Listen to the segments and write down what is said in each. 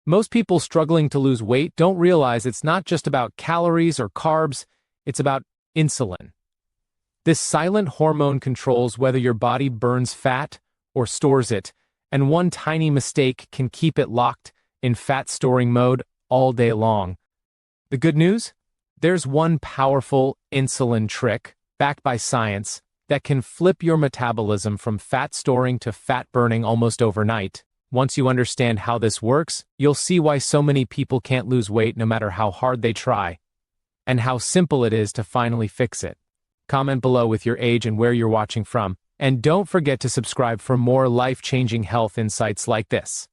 Most people struggling to lose weight don't realize it's not just about calories or carbs, it's about insulin. This silent hormone controls whether your body burns fat or stores it, and one tiny mistake can keep it locked in fat-storing mode all day long. The good news? There's one powerful insulin trick, backed by science, that can flip your metabolism from fat storing to fat burning almost overnight. Once you understand how this works, you'll see why so many people can't lose weight no matter how hard they try, and how simple it is to finally fix it. Comment below with your age and where you're watching from, and don't forget to subscribe for more life-changing health insights like this.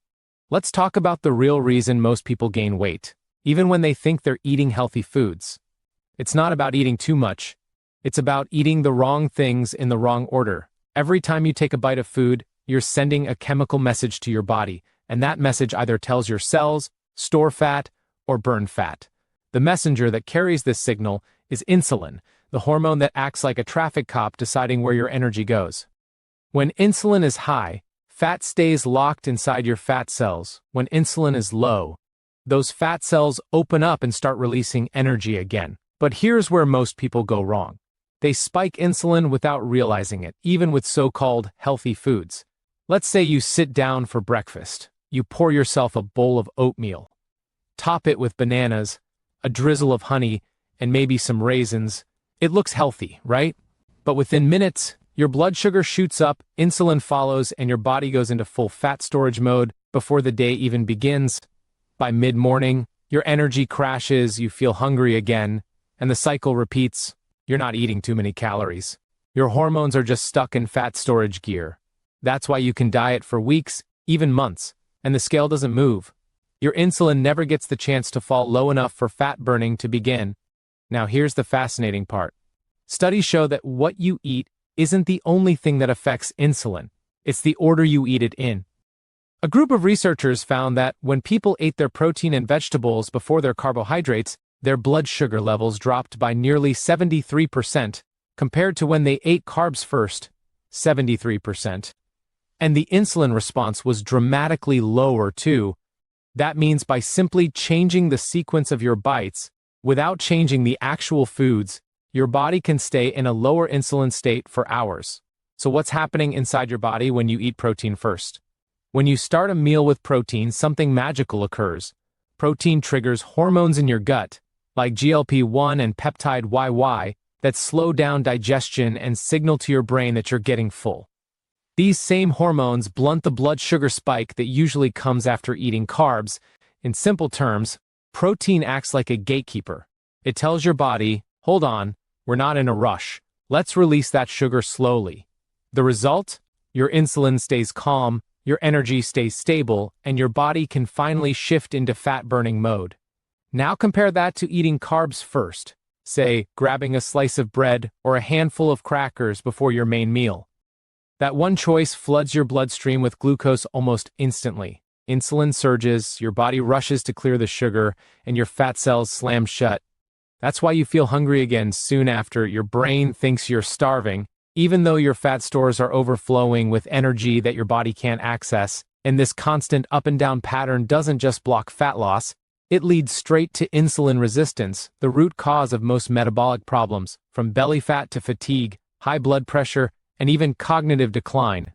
Let's talk about the real reason most people gain weight, even when they think they're eating healthy foods. It's not about eating too much. It's about eating the wrong things in the wrong order. Every time you take a bite of food, you're sending a chemical message to your body, and that message either tells your cells, store fat, or burn fat. The messenger that carries this signal is insulin, the hormone that acts like a traffic cop deciding where your energy goes. When insulin is high, fat stays locked inside your fat cells. When insulin is low, those fat cells open up and start releasing energy again. But here's where most people go wrong. They spike insulin without realizing it, even with so-called healthy foods. Let's say you sit down for breakfast. You pour yourself a bowl of oatmeal. Top it with bananas, a drizzle of honey, and maybe some raisins. It looks healthy, right? But within minutes, your blood sugar shoots up, insulin follows, and your body goes into full fat storage mode before the day even begins. By mid-morning, your energy crashes, you feel hungry again, and the cycle repeats. You're not eating too many calories. Your hormones are just stuck in fat storage gear. That's why you can diet for weeks, even months, and the scale doesn't move. Your insulin never gets the chance to fall low enough for fat burning to begin. Now here's the fascinating part. Studies show that what you eat isn't the only thing that affects insulin. It's the order you eat it in. A group of researchers found that when people ate their protein and vegetables before their carbohydrates, their blood sugar levels dropped by nearly 73%, compared to when they ate carbs first, 73%. And the insulin response was dramatically lower too. That means by simply changing the sequence of your bites, without changing the actual foods, your body can stay in a lower insulin state for hours. So what's happening inside your body when you eat protein first? When you start a meal with protein, something magical occurs. Protein triggers hormones in your gut, like GLP-1 and peptide YY, that slow down digestion and signal to your brain that you're getting full. These same hormones blunt the blood sugar spike that usually comes after eating carbs. In simple terms, protein acts like a gatekeeper. It tells your body, hold on, we're not in a rush. Let's release that sugar slowly. The result? Your insulin stays calm, your energy stays stable, and your body can finally shift into fat-burning mode. Now compare that to eating carbs first, say, grabbing a slice of bread or a handful of crackers before your main meal. That one choice floods your bloodstream with glucose almost instantly. Insulin surges, your body rushes to clear the sugar, and your fat cells slam shut. That's why you feel hungry again soon after. Your brain thinks you're starving, even though your fat stores are overflowing with energy that your body can't access. And this constant up and down pattern doesn't just block fat loss, it leads straight to insulin resistance, the root cause of most metabolic problems, from belly fat to fatigue, high blood pressure, and even cognitive decline.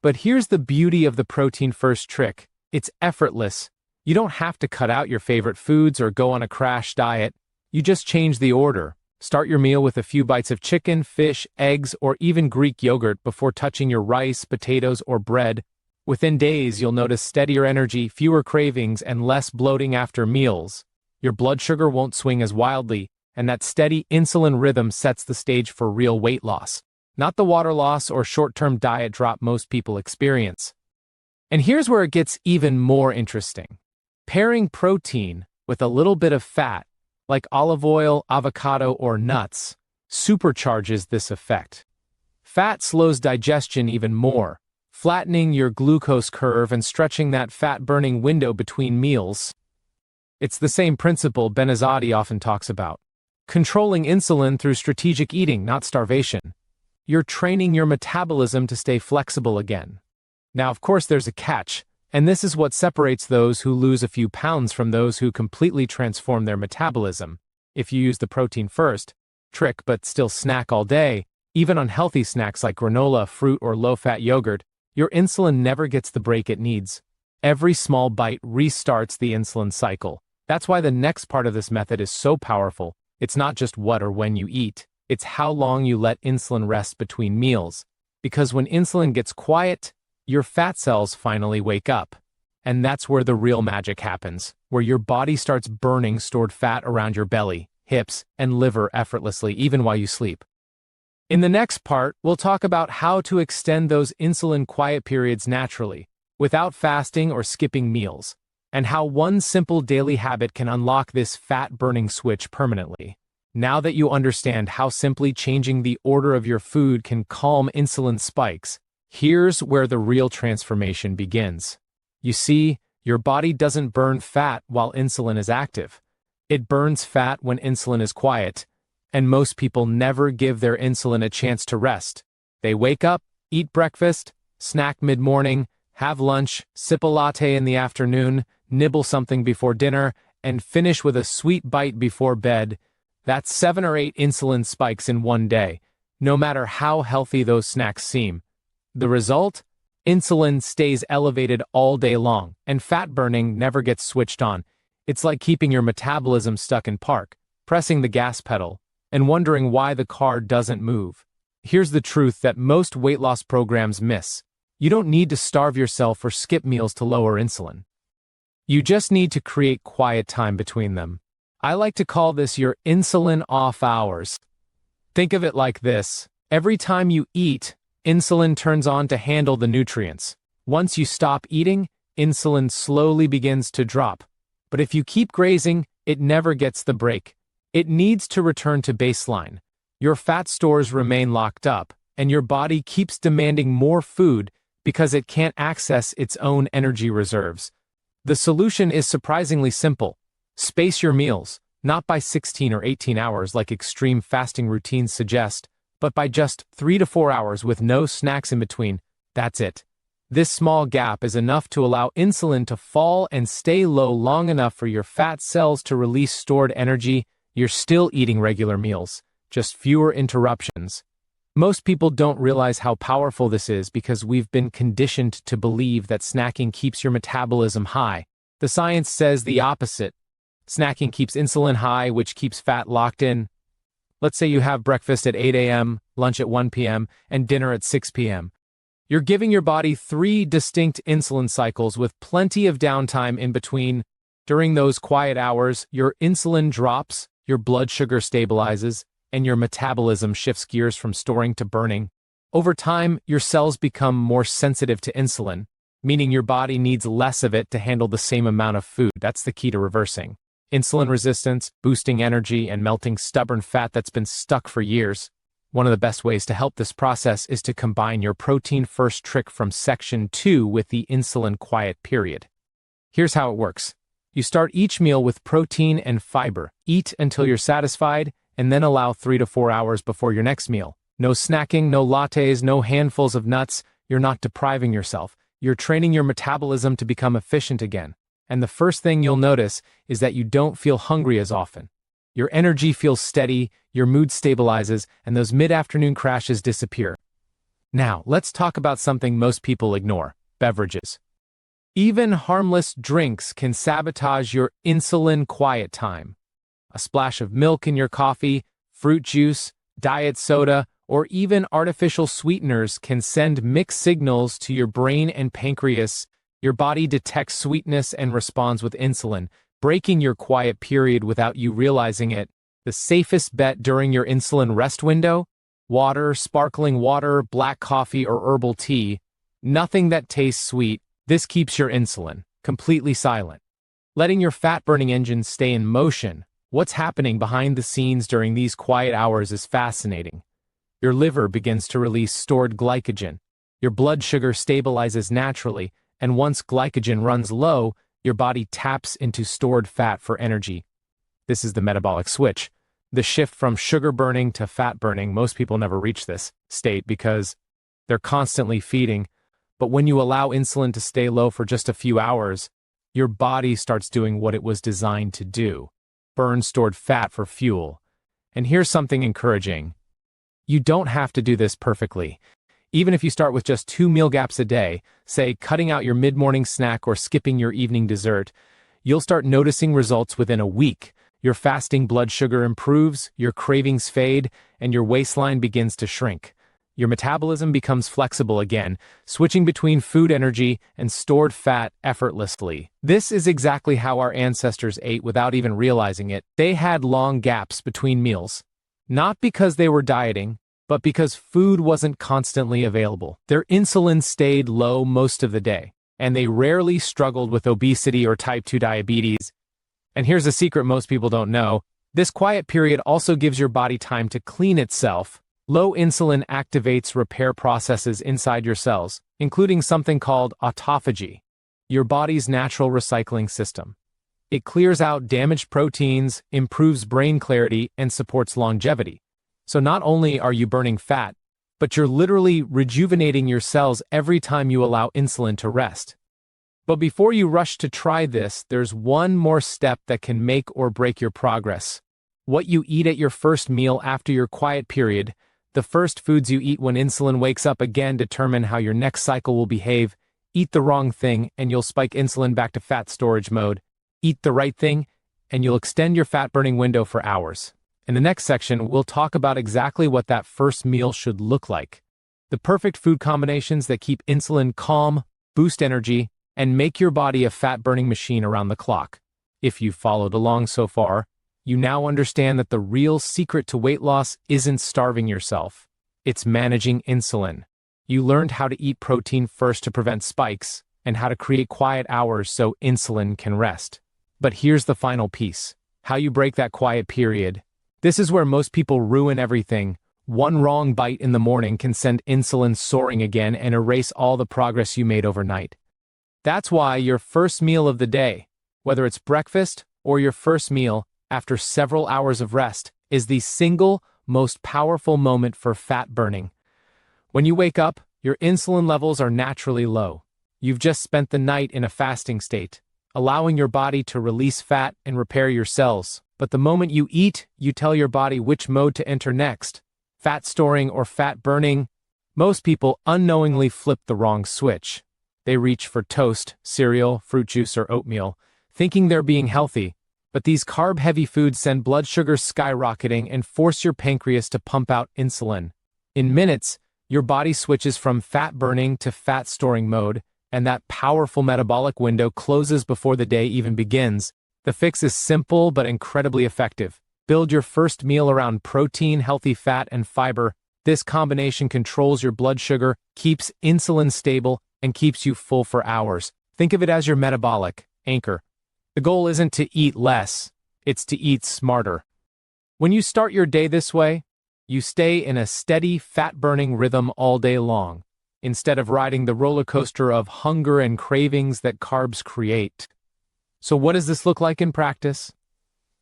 But here's the beauty of the protein-first trick. It's effortless. You don't have to cut out your favorite foods or go on a crash diet. You just change the order. Start your meal with a few bites of chicken, fish, eggs, or even Greek yogurt before touching your rice, potatoes, or bread. Within days, you'll notice steadier energy, fewer cravings, and less bloating after meals. Your blood sugar won't swing as wildly, and that steady insulin rhythm sets the stage for real weight loss, not the water loss or short-term diet drop most people experience. And here's where it gets even more interesting. Pairing protein with a little bit of fat, like olive oil, avocado, or nuts, supercharges this effect. Fat slows digestion even more, flattening your glucose curve and stretching that fat-burning window between meals. It's the same principle Azadi often talks about. Controlling insulin through strategic eating, not starvation. You're training your metabolism to stay flexible again. Now, of course, there's a catch. And this is what separates those who lose a few pounds from those who completely transform their metabolism. If you use the protein first trick but still snack all day, even on healthy snacks like granola, fruit, or low-fat yogurt, your insulin never gets the break it needs. Every small bite restarts the insulin cycle. That's why the next part of this method is so powerful. It's not just what or when you eat, it's how long you let insulin rest between meals. Because when insulin gets quiet, your fat cells finally wake up. And that's where the real magic happens, where your body starts burning stored fat around your belly, hips, and liver effortlessly, even while you sleep. In the next part, we'll talk about how to extend those insulin quiet periods naturally, without fasting or skipping meals, and how one simple daily habit can unlock this fat-burning switch permanently. Now that you understand how simply changing the order of your food can calm insulin spikes, here's where the real transformation begins. You see, your body doesn't burn fat while insulin is active. It burns fat when insulin is quiet, and most people never give their insulin a chance to rest. They wake up, eat breakfast, snack mid-morning, have lunch, sip a latte in the afternoon, nibble something before dinner, and finish with a sweet bite before bed. That's 7 or 8 insulin spikes in one day, no matter how healthy those snacks seem. The result? Insulin stays elevated all day long, and fat burning never gets switched on. It's like keeping your metabolism stuck in park, pressing the gas pedal, and wondering why the car doesn't move. Here's the truth that most weight loss programs miss. You don't need to starve yourself or skip meals to lower insulin. You just need to create quiet time between them. I like to call this your insulin off hours. Think of it like this. Every time you eat, insulin turns on to handle the nutrients. Once you stop eating, insulin slowly begins to drop. But if you keep grazing, it never gets the break. It needs to return to baseline. Your fat stores remain locked up, and your body keeps demanding more food because it can't access its own energy reserves. The solution is surprisingly simple. Space your meals, not by 16 or 18 hours like extreme fasting routines suggest, but by just 3 to 4 hours with no snacks in between. That's it. This small gap is enough to allow insulin to fall and stay low long enough for your fat cells to release stored energy. You're still eating regular meals, just fewer interruptions. Most people don't realize how powerful this is because we've been conditioned to believe that snacking keeps your metabolism high. The science says the opposite. Snacking keeps insulin high, which keeps fat locked in. Let's say you have breakfast at 8 a.m., lunch at 1 p.m., and dinner at 6 p.m. You're giving your body 3 distinct insulin cycles with plenty of downtime in between. During those quiet hours, your insulin drops, your blood sugar stabilizes, and your metabolism shifts gears from storing to burning. Over time, your cells become more sensitive to insulin, meaning your body needs less of it to handle the same amount of food. That's the key to reversing insulin resistance, boosting energy, and melting stubborn fat that's been stuck for years. One of the best ways to help this process is to combine your protein-first trick from Section 2 with the insulin quiet period. Here's how it works. You start each meal with protein and fiber. Eat until you're satisfied, and then allow 3 to 4 hours before your next meal. No snacking, no lattes, no handfuls of nuts. You're not depriving yourself. You're training your metabolism to become efficient again. And the first thing you'll notice is that you don't feel hungry as often. Your energy feels steady, your mood stabilizes, and those mid-afternoon crashes disappear. Now, let's talk about something most people ignore: beverages. Even harmless drinks can sabotage your insulin quiet time. A splash of milk in your coffee, fruit juice, diet soda, or even artificial sweeteners can send mixed signals to your brain and pancreas. Your body detects sweetness and responds with insulin, breaking your quiet period without you realizing it. The safest bet during your insulin rest window? Water, sparkling water, black coffee, or herbal tea. Nothing that tastes sweet. This keeps your insulin completely silent, letting your fat-burning engine stay in motion. What's happening behind the scenes during these quiet hours is fascinating. Your liver begins to release stored glycogen. Your blood sugar stabilizes naturally, and once glycogen runs low, your body taps into stored fat for energy. This is the metabolic switch. The shift from sugar burning to fat burning. Most people never reach this state because they're constantly feeding. But when you allow insulin to stay low for just a few hours, your body starts doing what it was designed to do: burn stored fat for fuel. And here's something encouraging. You don't have to do this perfectly. Even if you start with just 2 meal gaps a day, say cutting out your mid-morning snack or skipping your evening dessert, you'll start noticing results within a week. Your fasting blood sugar improves, your cravings fade, and your waistline begins to shrink. Your metabolism becomes flexible again, switching between food energy and stored fat effortlessly. This is exactly how our ancestors ate without even realizing it. They had long gaps between meals, not because they were dieting, but because food wasn't constantly available. Their insulin stayed low most of the day, and they rarely struggled with obesity or type 2 diabetes. And here's a secret most people don't know. This quiet period also gives your body time to clean itself. Low insulin activates repair processes inside your cells, including something called autophagy, your body's natural recycling system. It clears out damaged proteins, improves brain clarity, and supports longevity. So not only are you burning fat, but you're literally rejuvenating your cells every time you allow insulin to rest. But before you rush to try this, there's one more step that can make or break your progress. What you eat at your first meal after your quiet period. The first foods you eat when insulin wakes up again determine how your next cycle will behave. Eat the wrong thing, and you'll spike insulin back to fat storage mode. Eat the right thing, and you'll extend your fat-burning window for hours. In the next section, we'll talk about exactly what that first meal should look like. The perfect food combinations that keep insulin calm, boost energy, and make your body a fat-burning machine around the clock. If you've followed along so far, you now understand that the real secret to weight loss isn't starving yourself. It's managing insulin. You learned how to eat protein first to prevent spikes, and how to create quiet hours so insulin can rest. But here's the final piece: how you break that quiet period. This is where most people ruin everything. One wrong bite in the morning can send insulin soaring again and erase all the progress you made overnight. That's why your first meal of the day, whether it's breakfast or your first meal after several hours of rest, is the single most powerful moment for fat burning. When you wake up, your insulin levels are naturally low. You've just spent the night in a fasting state, allowing your body to release fat and repair your cells. But the moment you eat, you tell your body which mode to enter next: fat storing or fat burning. Most people unknowingly flip the wrong switch. They reach for toast, cereal, fruit juice, or oatmeal, thinking they're being healthy. But these carb-heavy foods send blood sugar skyrocketing and force your pancreas to pump out insulin. In minutes, your body switches from fat-burning to fat-storing mode, and that powerful metabolic window closes before the day even begins. The fix is simple but incredibly effective. Build your first meal around protein, healthy fat, and fiber. This combination controls your blood sugar, keeps insulin stable, and keeps you full for hours. Think of it as your metabolic anchor. The goal isn't to eat less, it's to eat smarter. When you start your day this way, you stay in a steady, fat-burning rhythm all day long, instead of riding the roller coaster of hunger and cravings that carbs create. So what does this look like in practice?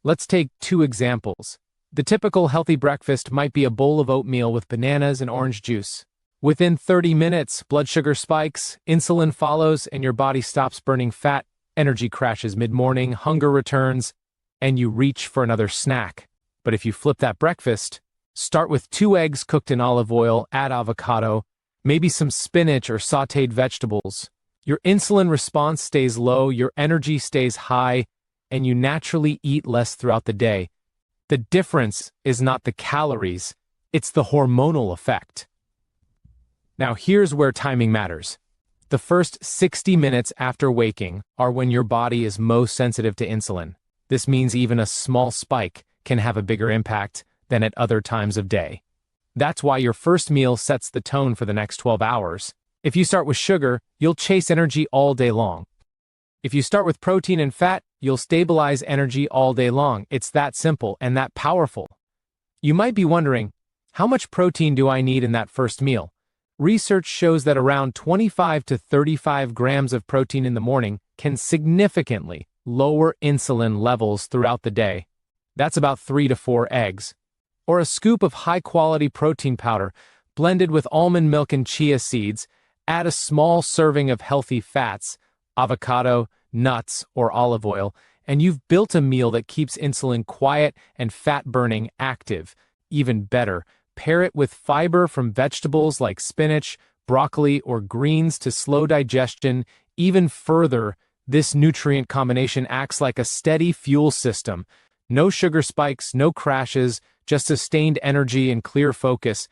Let's take 2 examples. The typical healthy breakfast might be a bowl of oatmeal with bananas and orange juice. Within 30 minutes, blood sugar spikes, insulin follows, and your body stops burning fat. Energy crashes mid-morning, hunger returns, and you reach for another snack. But if you flip that breakfast, start with 2 eggs cooked in olive oil, add avocado, maybe some spinach or sautéed vegetables. Your insulin response stays low, your energy stays high, and you naturally eat less throughout the day. The difference is not the calories, it's the hormonal effect. Now here's where timing matters. The first 60 minutes after waking are when your body is most sensitive to insulin. This means even a small spike can have a bigger impact than at other times of day. That's why your first meal sets the tone for the next 12 hours. If you start with sugar, you'll chase energy all day long. If you start with protein and fat, you'll stabilize energy all day long. It's that simple and that powerful. You might be wondering, how much protein do I need in that first meal? Research shows that around 25 to 35 grams of protein in the morning can significantly lower insulin levels throughout the day. That's about 3 to 4 eggs. Or a scoop of high-quality protein powder blended with almond milk and chia seeds Add a small serving of healthy fats, avocado, nuts, or olive oil, and you've built a meal that keeps insulin quiet and fat-burning active. Even better, pair it with fiber from vegetables like spinach, broccoli, or greens to slow digestion. Even further, this nutrient combination acts like a steady fuel system. No sugar spikes, no crashes, just sustained energy and clear focus.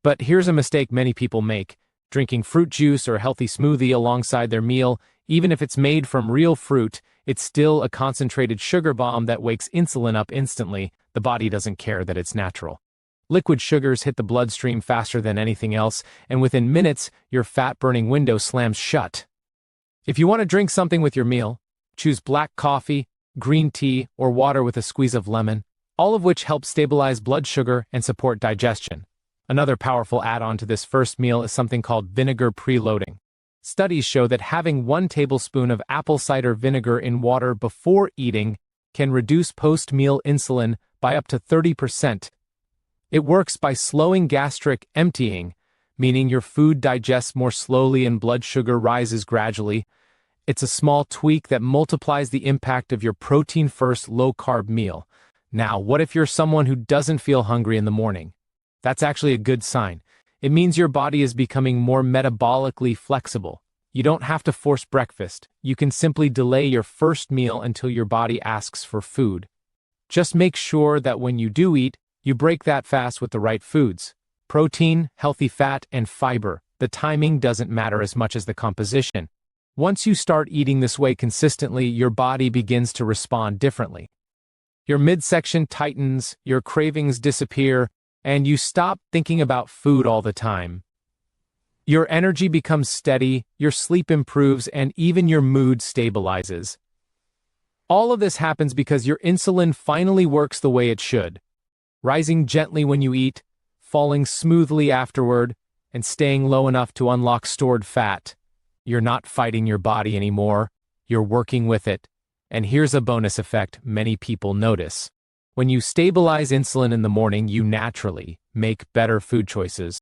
But here's a mistake many people make: drinking fruit juice or a healthy smoothie alongside their meal. Even if it's made from real fruit, it's still a concentrated sugar bomb that wakes insulin up instantly. The body doesn't care that it's natural. Liquid sugars hit the bloodstream faster than anything else, and within minutes, your fat-burning window slams shut. If you want to drink something with your meal, choose black coffee, green tea, or water with a squeeze of lemon, all of which help stabilize blood sugar and support digestion. Another powerful add-on to this first meal is something called vinegar preloading. Studies show that having 1 tablespoon of apple cider vinegar in water before eating can reduce post-meal insulin by up to 30%. It works by slowing gastric emptying, meaning your food digests more slowly and blood sugar rises gradually. It's a small tweak that multiplies the impact of your protein-first low-carb meal. Now, what if you're someone who doesn't feel hungry in the morning? That's actually a good sign. It means your body is becoming more metabolically flexible. You don't have to force breakfast. You can simply delay your first meal until your body asks for food. Just make sure that when you do eat, you break that fast with the right foods: protein, healthy fat, and fiber. The timing doesn't matter as much as the composition. Once you start eating this way consistently, your body begins to respond differently. Your midsection tightens, your cravings disappear, and you stop thinking about food all the time. Your energy becomes steady, your sleep improves, and even your mood stabilizes. All of this happens because your insulin finally works the way it should, rising gently when you eat, falling smoothly afterward, and staying low enough to unlock stored fat. You're not fighting your body anymore, you're working with it. And here's a bonus effect many people notice. When you stabilize insulin in the morning, you naturally make better food choices.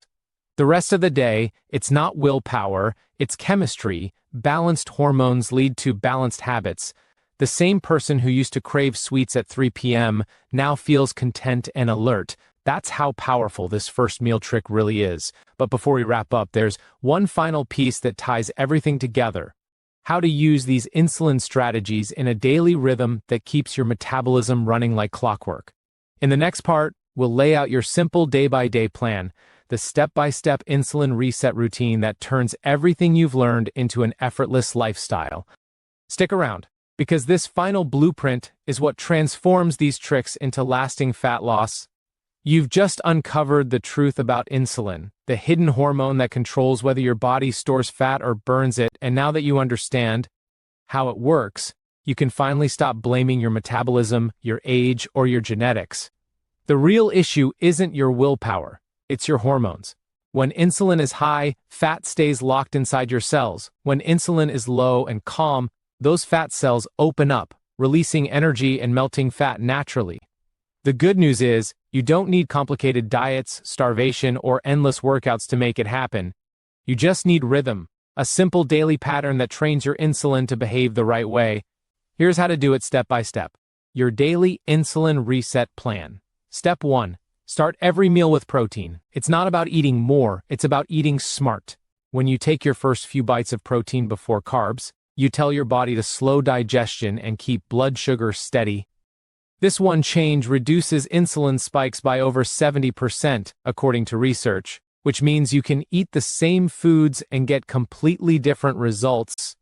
The rest of the day, it's not willpower, it's chemistry. Balanced hormones lead to balanced habits. The same person who used to crave sweets at 3 p.m. now feels content and alert. That's how powerful this first meal trick really is. But before we wrap up, there's one final piece that ties everything together: how to use these insulin strategies in a daily rhythm that keeps your metabolism running like clockwork. In the next part, we'll lay out your simple day-by-day plan, the step-by-step insulin reset routine that turns everything you've learned into an effortless lifestyle. Stick around, because this final blueprint is what transforms these tricks into lasting fat loss. You've just uncovered the truth about insulin, the hidden hormone that controls whether your body stores fat or burns it, and now that you understand how it works, you can finally stop blaming your metabolism, your age, or your genetics. The real issue isn't your willpower, it's your hormones. When insulin is high, fat stays locked inside your cells. When insulin is low and calm, those fat cells open up, releasing energy and melting fat naturally. The good news is, you don't need complicated diets, starvation, or endless workouts to make it happen. You just need rhythm, a simple daily pattern that trains your insulin to behave the right way. Here's how to do it step by step. Your daily insulin reset plan. Step 1. Start every meal with protein. It's not about eating more, it's about eating smart. When you take your first few bites of protein before carbs, you tell your body to slow digestion and keep blood sugar steady. This one change reduces insulin spikes by over 70%, according to research, which means you can eat the same foods and get completely different results.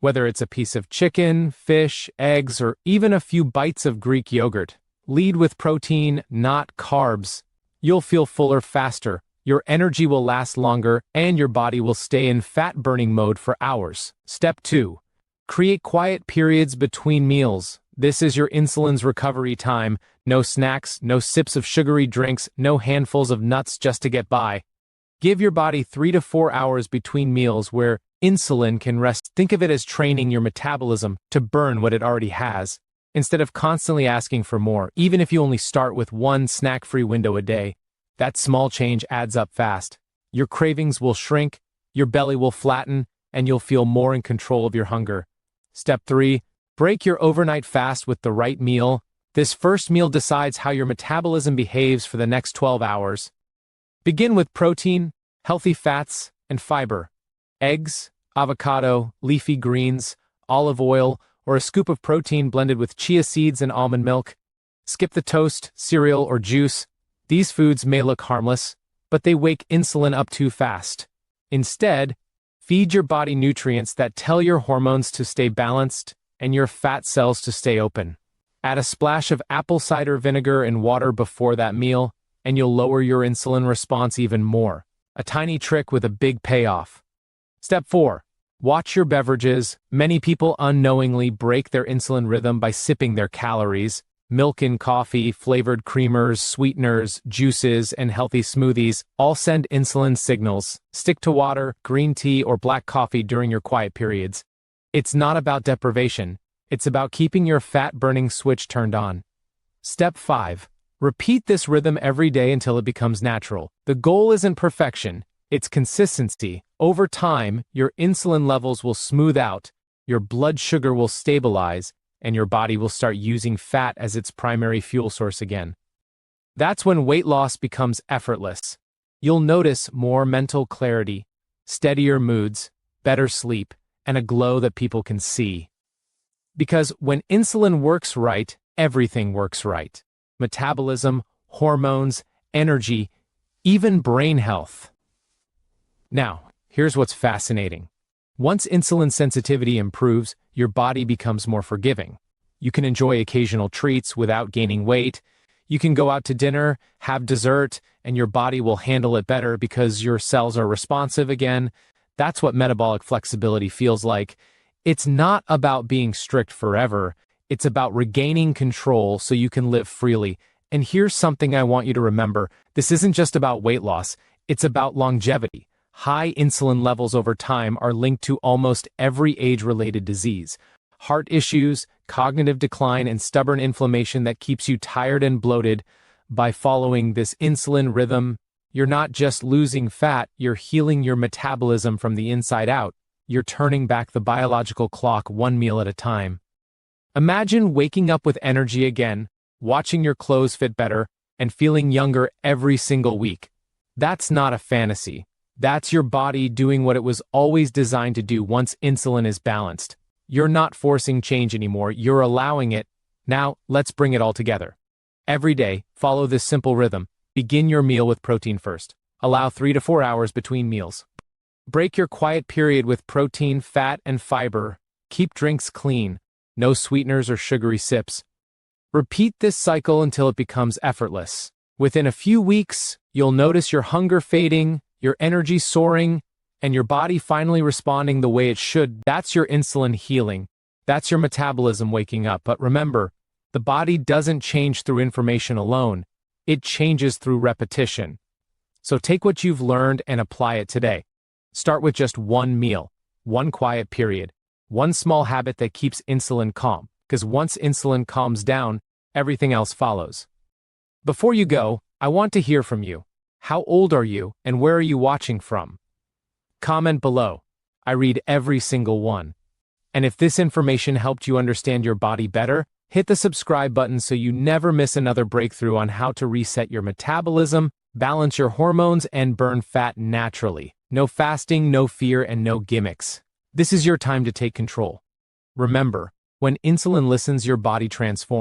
Whether it's a piece of chicken, fish, eggs, or even a few bites of Greek yogurt, lead with protein, not carbs. You'll feel fuller faster, your energy will last longer, and your body will stay in fat-burning mode for hours. Step 2. Create quiet periods between meals. This is your insulin's recovery time. No snacks, no sips of sugary drinks, no handfuls of nuts just to get by. Give your body 3 to 4 hours between meals where insulin can rest. Think of it as training your metabolism to burn what it already has, instead of constantly asking for more. Even if you only start with one snack-free window a day, that small change adds up fast. Your cravings will shrink, Your belly will flatten, and you'll feel more in control of your hunger. Step 3. Break your overnight fast with the right meal. This first meal decides how your metabolism behaves for the next 12 hours. Begin with protein, healthy fats, and fiber. Eggs, avocado, leafy greens, olive oil, or a scoop of protein blended with chia seeds and almond milk. Skip the toast, cereal, or juice. These foods may look harmless, but they wake insulin up too fast. Instead, feed your body nutrients that tell your hormones to stay balanced and your fat cells to stay open. Add a splash of apple cider vinegar and water before that meal, and you'll lower your insulin response even more. A tiny trick with a big payoff. Step 4. Watch your beverages. Many people unknowingly break their insulin rhythm by sipping their calories. Milk in coffee, flavored creamers, sweeteners, juices, and healthy smoothies all send insulin signals. Stick to water, green tea, or black coffee during your quiet periods. It's not about deprivation. It's about keeping your fat-burning switch turned on. Step 5. Repeat this rhythm every day until it becomes natural. The goal isn't perfection, it's consistency. Over time, your insulin levels will smooth out, your blood sugar will stabilize, and your body will start using fat as its primary fuel source again. That's when weight loss becomes effortless. You'll notice more mental clarity, steadier moods, better sleep, and a glow that people can see. Because when insulin works right, everything works right. Metabolism, hormones, energy, even brain health. Now, here's what's fascinating. Once insulin sensitivity improves, your body becomes more forgiving. You can enjoy occasional treats without gaining weight. You can go out to dinner, have dessert, and your body will handle it better because your cells are responsive again. That's what metabolic flexibility feels like. It's not about being strict forever. It's about regaining control so you can live freely. And here's something I want you to remember. This isn't just about weight loss. It's about longevity. High insulin levels over time are linked to almost every age-related disease. Heart issues, cognitive decline, and stubborn inflammation that keeps you tired and bloated. By following this insulin rhythm, you're not just losing fat, you're healing your metabolism from the inside out. You're turning back the biological clock one meal at a time. Imagine waking up with energy again, watching your clothes fit better, and feeling younger every single week. That's not a fantasy. That's your body doing what it was always designed to do once insulin is balanced. You're not forcing change anymore, you're allowing it. Now, let's bring it all together. Every day, follow this simple rhythm. Begin your meal with protein first. Allow 3 to 4 hours between meals. Break your quiet period with protein, fat, and fiber. Keep drinks clean. No sweeteners or sugary sips. Repeat this cycle until it becomes effortless. Within a few weeks, you'll notice your hunger fading, your energy soaring, and your body finally responding the way it should. That's your insulin healing. That's your metabolism waking up. But remember, the body doesn't change through information alone. It changes through repetition. So take what you've learned and apply it today. Start with just one meal, one quiet period, one small habit that keeps insulin calm, because once insulin calms down, everything else follows. Before you go, I want to hear from you. How old are you, and where are you watching from? Comment below. I read every single one. And if this information helped you understand your body better, hit the subscribe button so you never miss another breakthrough on how to reset your metabolism, balance your hormones, and burn fat naturally. No fasting, no fear, and no gimmicks. This is your time to take control. Remember, when insulin listens, your body transforms.